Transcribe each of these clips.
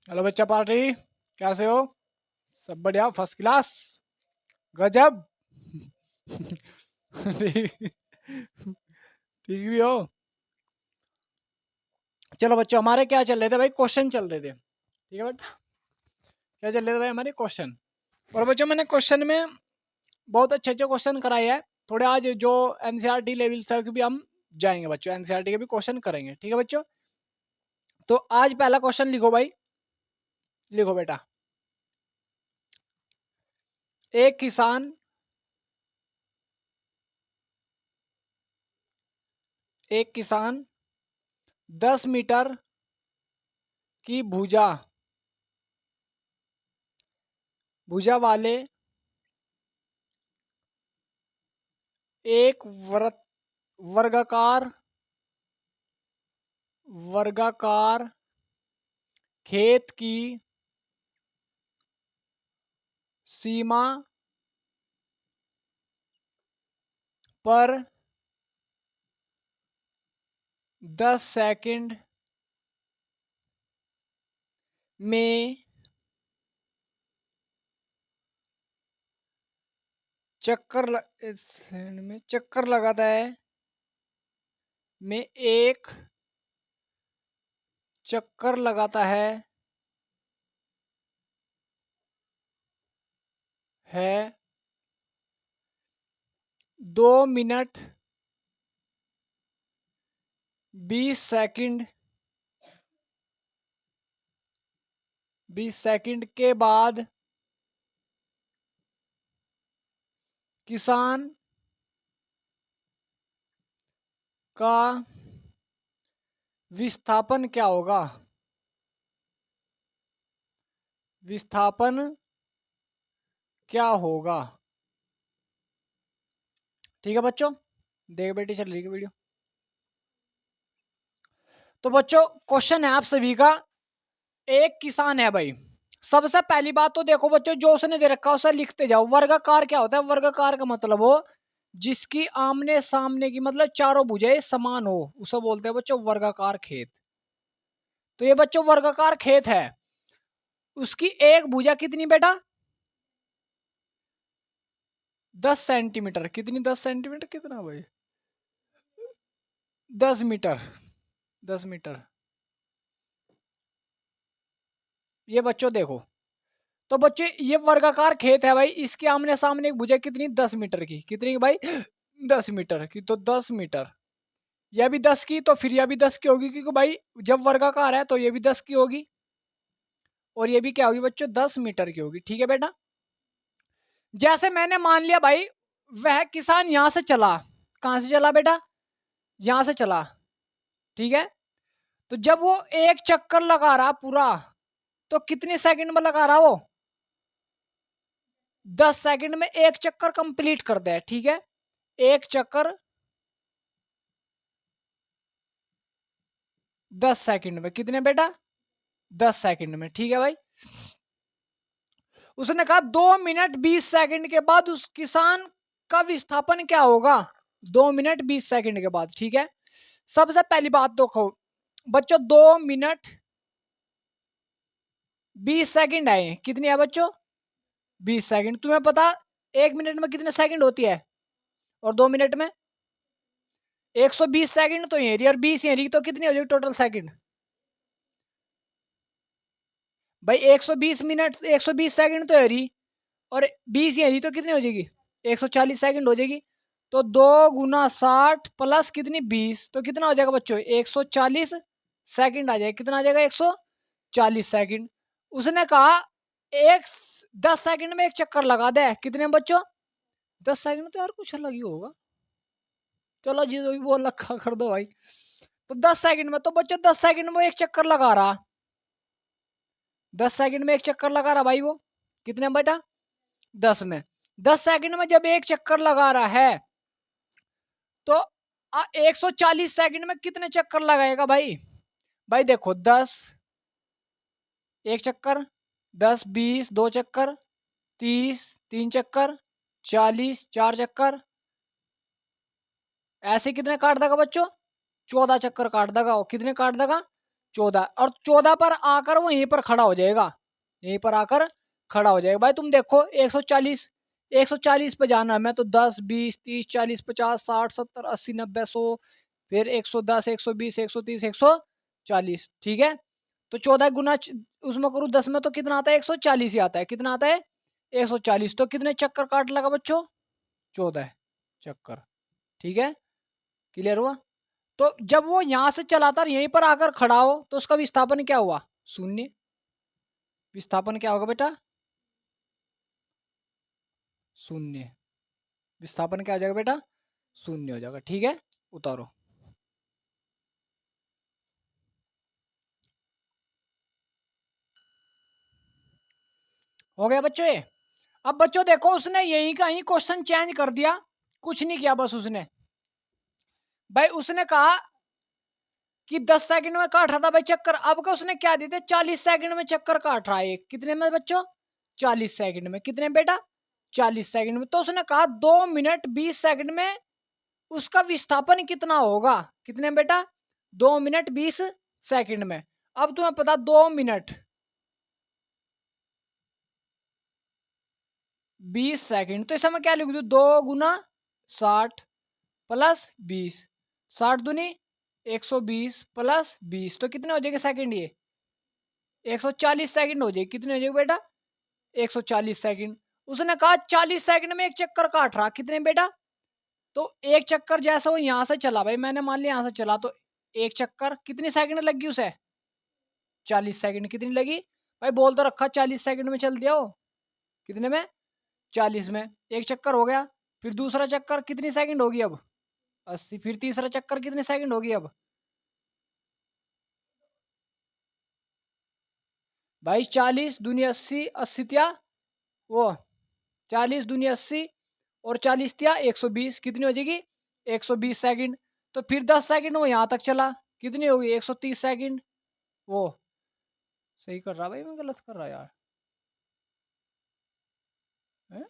Hello बच्चा party, कैसे हो? सब बढ़िया, फर्स्ट क्लास, गजब। ठीक ठीक भी हो। चलो बच्चों, हमारे क्या चल रहे थे भाई? क्वेश्चन चल रहे थे, ठीक है बेटा। क्या चल रहे थे भाई? हमारे क्वेश्चन। और बच्चों, मैंने क्वेश्चन में बहुत अच्छे अच्छे क्वेश्चन कराए हैं। थोड़े आज जो एनसीईआरटी लेवल तक भी हम जाएंगे बच्चों, एनसीईआरटी के भी क्वेश्चन करेंगे, ठीक है बच्चों। तो आज पहला क्वेश्चन लिखो भाई, लिखो बेटा। एक किसान एक किसान 10 मीटर की भुजा वाले एक वर्गाकार वर्गाकार खेत की सीमा पर 10 सेकंड में चक्कर लगाता है, में एक चक्कर लगाता है 2 मिनट 20 सेकंड 20 सेकंड के बाद किसान का विस्थापन क्या होगा? विस्थापन क्या होगा? ठीक है बच्चों, देख बेटी चल रही है वीडियो। तो बच्चों, क्वेश्चन है आप सभी का। एक किसान है भाई। सबसे पहली बात तो देखो बच्चों, जो उसने दे रखा है उसे लिखते जाओ। वर्गाकार क्या होता है? वर्गाकार का मतलब हो जिसकी आमने सामने की मतलब चारों भुजाएं समान हो, उसे बोलते हैं बच्चों वर्गाकार खेत। तो ये बच्चों वर्गाकार खेत है। उसकी एक भुजा कितनी बेटा? 10 सेंटीमीटर। कितनी? 10 सेंटीमीटर कितना भाई? 10 मीटर। 10 मीटर। ये बच्चों देखो, तो बच्चे ये वर्गाकार खेत है भाई। इसके आमने सामने एक भुजा कितनी? 10 मीटर की। कितनी की भाई? 10 मीटर की। तो 10 मीटर। यह भी 10 की, तो फिर यह भी 10 की होगी, क्योंकि भाई जब वर्गाकार है तो ये भी 10 की होगी, और ये भी क्या होगी बच्चों? 10 मीटर की होगी। ठीक है बेटा। जैसे मैंने मान लिया भाई, वह किसान यहां से चला। कहां से चला बेटा? यहां से चला, ठीक है। तो जब वो एक चक्कर लगा रहा पूरा, तो कितने सेकंड में लगा रहा वो? 10 सेकंड में एक चक्कर कंप्लीट कर दे, ठीक है। एक चक्कर 10 सेकंड में। कितने बेटा? 10 सेकंड में, ठीक है भाई। उसने कहा 2 मिनट 20 सेकंड के बाद उस किसान का विस्थापन क्या होगा? 2 मिनट 20 सेकंड के बाद, ठीक है। सबसे पहली बात देखो बच्चों, 2 मिनट 20 सेकंड आए। कितनी है बच्चों? 20 सेकंड। तुम्हें पता 1 मिनट में कितने सेकंड होती है, और 2 मिनट में 120 सेकंड तो ये रही, और 20 ये रही, तो कितनी हो जाएगी टोटल सेकंड भाई? 120 मिनट 120 सेकंड तो है रही, और 20 ये रही, तो कितनी हो जाएगी? 140 सेकंड हो जाएगी। तो 2 × 60 प्लस कितनी? 20, तो कितना हो जाएगा बच्चों? 140 सेकंड आ जाएगा। कितना आ जाएगा? 140 सेकंड। उसने कहा एक 10 सेकंड में एक चक्कर लगा दे। कितने बच्चों? 10 सेकंड तो यार कुछ अलग ही होगा। चलो जी, तो भी वो लखा कर दो भाई। तो 10 सेकंड में, तो बच्चों 10 सेकंड में एक चक्कर लगा रहा। 10 सेकंड में एक चक्कर लगा रहा भाई वो। कितने बेटा? 10 में। 10 सेकंड में जब एक चक्कर लगा रहा है, तो 140 सेकंड में कितने चक्कर लगाएगा भाई? भाई देखो, 10 एक चक्कर, 10 20 दो चक्कर, 30 तीन चक्कर, 40 चार चक्कर, ऐसे कितने काट देगा बच्चों? 14 चक्कर काट देगा। और कितने काट देगा? 14 और 14 पर आकर वो यहीं पर खड़ा हो जाएगा, यहीं पर आकर खड़ा हो जाएगा। भाई तुम देखो 140, 140 पे जाना है, मैं तो 10 20 30 40 50 60 70 80 90 100, फिर 110 120 130 140, ठीक है। तो 14 गुना उसमें करूँ 10 में तो कितना आता है, 140 ही आता है। कितना आता है, 140। तो कितने चक्कर काट लगा बच्चों, 14 चक्कर, ठीक है। क्लियर हुआ। तो जब वो यहां से चलाता यहीं पर आकर खड़ा हो तो उसका विस्थापन क्या हुआ, शून्य। विस्थापन क्या होगा बेटा, शून्य। विस्थापन क्या हो जाएगा बेटा, शून्य हो जाएगा, ठीक है। उतारो। हो गया बच्चों ये। अब बच्चों देखो उसने यही का ही क्वेश्चन चेंज कर दिया, कुछ नहीं किया बस उसने। भाई उसने कहा कि 10 सेकंड में काट रहा था भाई चक्कर, अब का उसने क्या दिया, 40 सेकंड में चक्कर काट रहा है। कितने में बच्चों, 40 सेकंड में। कितने में बेटा, 40 सेकंड में। तो उसने कहा 2 मिनट 20 सेकंड में उसका विस्थापन कितना होगा। कितने में बेटा, 2 मिनट 20 सेकंड में। अब तुम्हें पता 2 मिनट 20 सेकंड, तो इसे मैं क्या लिख दूं, 2 गुना 60 प्लस 20, 60 दूनी 120 प्लस 20, तो कितने हो जाएंगे सेकंड ये, 140 सेकंड हो जाएगी। कितने हो जाएगी बेटा, 140 सेकंड। उसने कहा 40 सेकंड में एक चक्कर काट रहा, कितने बेटा, तो एक चक्कर जैसा वो यहां से चला, भाई मैंने मान लिया यहां से चला, तो एक चक्कर कितनी सेकंड लगी उसे, 40 सेकंड। कितनी लगी भाई, बोल तो रखा 40 सेकंड में चल दिया हो। कितने में, 40 में। एक चक्कर हो गया, फिर दूसरा चक्कर कितनी सेकंड होगी अब, 80। फिर तीसरा चक्कर कितनी सेकंड होगी अब, भाई 40 दूनी 80, 80 त्या वो 40 दूनी 80 और 40 त्या 120, कितनी हो जाएगी, 120 सेकंड। तो फिर 10 सेकंड वो यहां तक चला, कितनी होगी, 130 सेकंड। वो सही कर रहा भाई, मैं गलत कर रहा यार, हैं?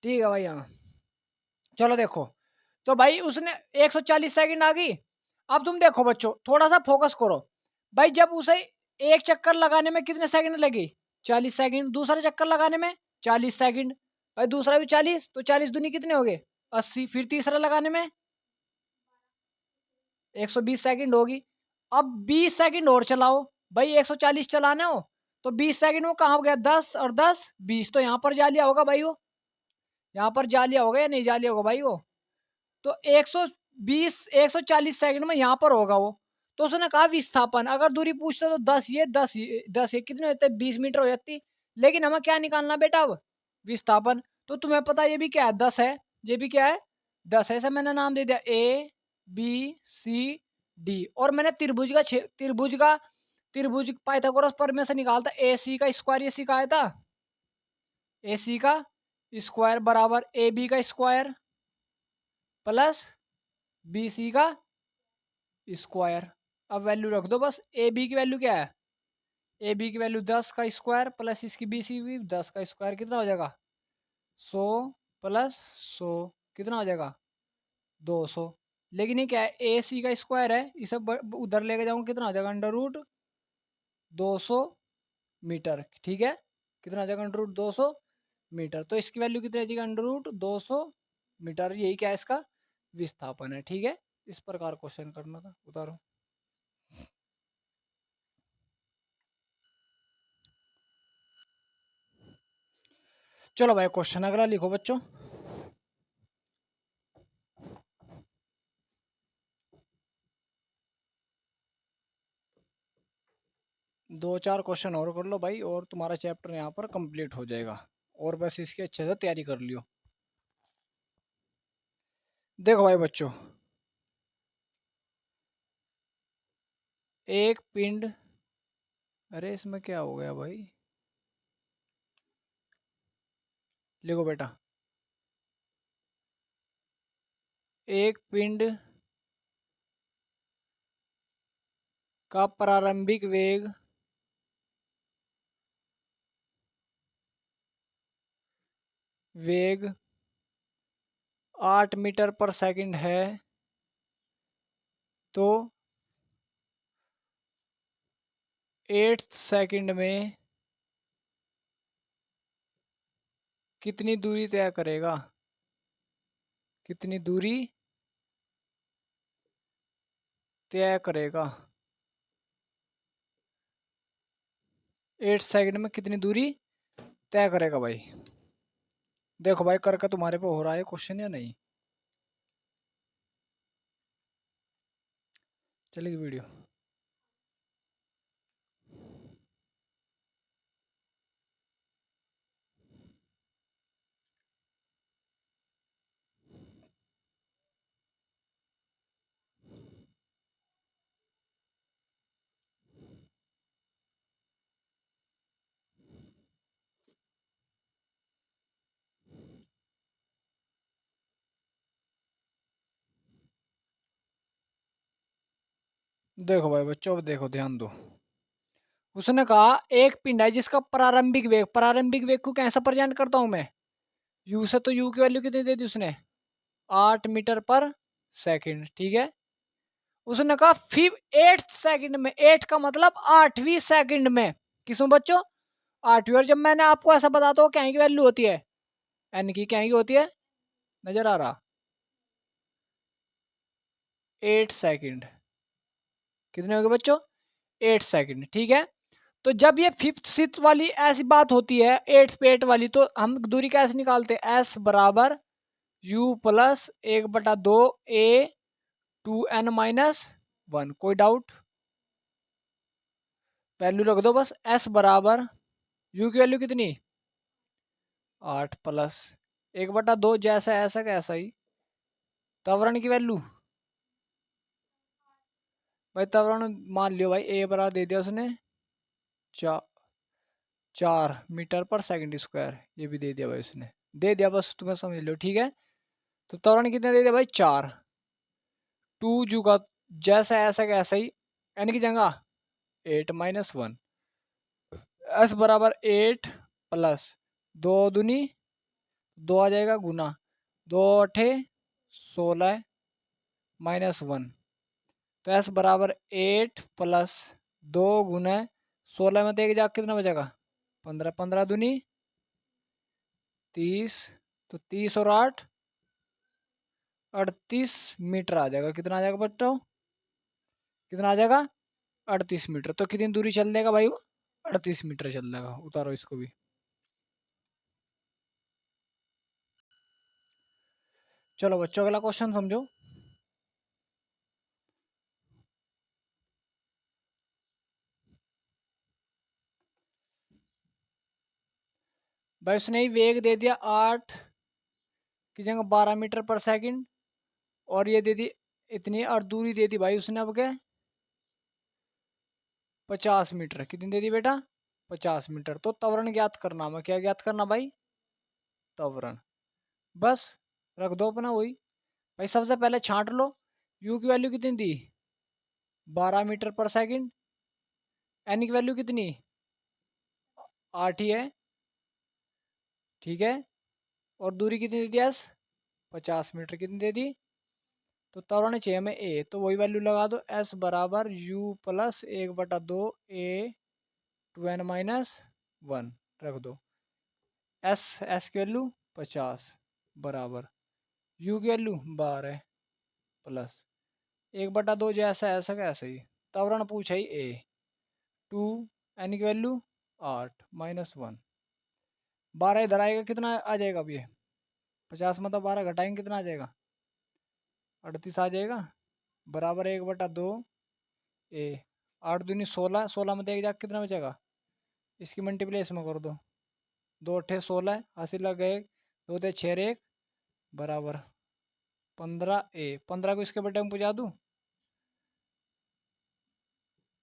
ठीक है भाई, हाँ। चलो देखो, तो भाई उसने 140 सेकंड आ गई। अब तुम देखो बच्चों, थोड़ा सा फोकस करो। भाई जब उसे एक चक्कर लगाने में कितने सेकंड लगे, 40 सेकंड। दूसरा चक्कर लगाने में 40 सेकंड। भाई दूसरा भी 40, तो 40 दूनी कितने हो गए, 80। फिर तीसरा लगाने में 120 सेकंड होगी। अब 20 सेकंड और चलाओ, भाई 140 चलाना हो तो 20 सेकंड वो कहाँ हो गया, 10 और 10 20, तो यहाँ पर जा लिया होगा भाई वो, यहाँ पर जा लिया होगा या नहीं जा लिया होगा भाई वो। तो 120 140 सेकंड में यहाँ पर होगा वो। तो उसने कहा विस्थापन, अगर दूरी पूछते तो 10 ये 10 ये 10 ये कितने होते, 20 मीटर हो जाती। लेकिन हमें क्या निकालना बेटा अब, विस्थापन। तो तुम्हें पता ये भी क्या है, 10 है। ये भी क्या है, 10 है। ऐसा मैंने नाम दे दिया ए बी सी डी। और मैंने त्रिभुज पाइथागोरस प्रमेय से निकालता, ए सी का स्क्वायर ये सिखाया था। ए सी का स्क्वायर बराबर ए बी का स्क्वायर प्लस बी सी का स्क्वायर। अब वैल्यू रख दो बस, ए बी की वैल्यू क्या है, ए बी की वैल्यू 10 का स्क्वायर प्लस इसकी बी सी की 10 का स्क्वायर, कितना हो जाएगा, 100 प्लस 100, कितना हो जाएगा, 200। लेकिन ये क्या है, ए सी का स्क्वायर है, इसे उधर लेके जाऊंगा, कितना हो जाएगा, √200 मीटर, ठीक है। कितना हो जाएगा, √200 मीटर। तो इसकी वैल्यू कितनी आ जाएगी, √200 मीटर। यही क्या है, इसका विस्थापन है, ठीक है। इस प्रकार क्वेश्चन करना था, उतारो। चलो भाई क्वेश्चन अगला लिखो बच्चों। 2-4 क्वेश्चन और कर लो भाई, और तुम्हारा चैप्टर यहाँ पर कंप्लीट हो जाएगा। और बस इसकी अच्छे से तैयारी कर लियो। देखो भाई बच्चों, एक पिंड, अरे इसमें क्या हो गया भाई, लिखो बेटा। एक पिंड का प्रारंभिक वेग वेग 8 मीटर पर सेकंड है तो 8 सेकंड में कितनी दूरी तय करेगा? कितनी दूरी तय करेगा? 8 सेकंड में कितनी दूरी तय करेगा भाई? देखो भाई करके तुम्हारे पे हो रहा है क्वेश्चन या नहीं? चलेगी वीडियो? देखो भाई बच्चों, अब देखो ध्यान दो। उसने कहा एक पिंड है जिसका प्रारंभिक वेग को कैसे प्रेजेंट करता हूं मैं? यू से। तो यू की वैल्यू कितनी दे दी उसने? 8 मीटर पर सेकंड, ठीक है। उसने कहा फिर 8 सेकंड में, 8 का मतलब 8वीं सेकंड में। किसमें बच्चों? 8वीं। और जब मैंने आपको ऐसा बताता हूँ क्या की वैल्यू होती है? एन की क्या की होती है? नजर आ रहा? 8 सेकंड। कितने हो गए बच्चों? 8 सेकंड, ठीक है। तो जब ये फिफ्थ सिक्स वाली ऐसी बात होती है, 8 पे 8 वाली, तो हम दूरी कैसे निकालते हैं? एस बराबर यू प्लस 1/2 ए 2n-1। कोई डाउट? वैल्यू रख दो बस। एस बराबर यू की वैल्यू कितनी? 8 प्लस 1/2, जैसा ऐसा कैसा ही। त्वरण की वैल्यू भाई, त्वरण मान लियो भाई, ए बराबर दे दिया उसने 4 मीटर पर सेकंड स्क्वायर। ये भी दे दिया भाई उसने, दे दिया, बस तुम्हें समझ लो, ठीक है। तो त्वरण कितने दे दिया भाई? 4। 2 जू का जैसा ऐसा कैसा ही, एन की जगह 8-1। एस बराबर 8 प्लस 2 दूनी 2 आ जाएगा, गुना 2 8 16 -1। तो एस बराबर 8 प्लस 2 गुना 16 में देख जा कितना बचेगा? 15। 15 दूनी 30। तो 30 और 8 38 मीटर आ जाएगा। कितना आ जाएगा बच्चों? कितना आ जाएगा? 38 मीटर। तो कितनी दूरी चल देगा भाई वो? 38 मीटर चल देगा। उतारो इसको भी। चलो बच्चों अगला क्वेश्चन समझो। भाई उसने ही वेग दे दिया 8 की जगह 12 मीटर पर सेकंड, और ये दे दी इतनी, और दूरी दे दी भाई उसने अब क्या? 50 मीटर। कितनी दे दी बेटा? 50 मीटर। तो त्वरण ज्ञात करना, मैं क्या ज्ञात करना भाई? त्वरण। बस रख दो अपना वही। भाई सबसे पहले छांट लो, यू की वैल्यू कितनी दी? 12 मीटर पर सेकंड। एन की वैल्यू कितनी? 8 ही है, ठीक है। और दूरी कितनी दे दी? S 50 metre. कितनी दे दी? तो त्वरण चाहिए हमें ए, तो वही वैल्यू लगा दो। एस बराबर यू प्लस 1/2 ए 2n-1 रख दो। एस एस की वैल्यू 50 बराबर यू की वैल्यू 12 प्लस 1/2, जैसा ऐसा कैसा ही। त्वरण पूछा ही ए 2, एन की वैल्यू 8-1। 12 इधर आएगा, कितना आ जाएगा अब ये? 50 में तो 12 घटाएंगे, कितना आ जाएगा? 38 आ जाएगा। बराबर 1/2 ए 8 दूनी 16। 16 में देख जा कितना बचेगा? इसकी मल्टीप्लेस में कर दो। 2 8 16 हासिल लग गए। 2 6 1 बराबर 15 ए। 15 को इसके बटे में पहुँचा दूँ,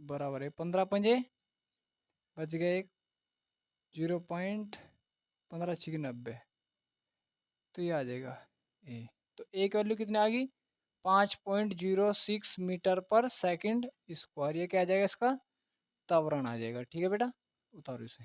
बराबर है 15 पंजे बच गए एक 0.1596। तो ये आ जाएगा ए। तो ए की वैल्यू कितनी आ गई? 5.06 मीटर पर सेकंड स्क्वायर। ये क्या आ जाएगा? इसका त्वरण आ जाएगा, ठीक है बेटा। उतारो इसे।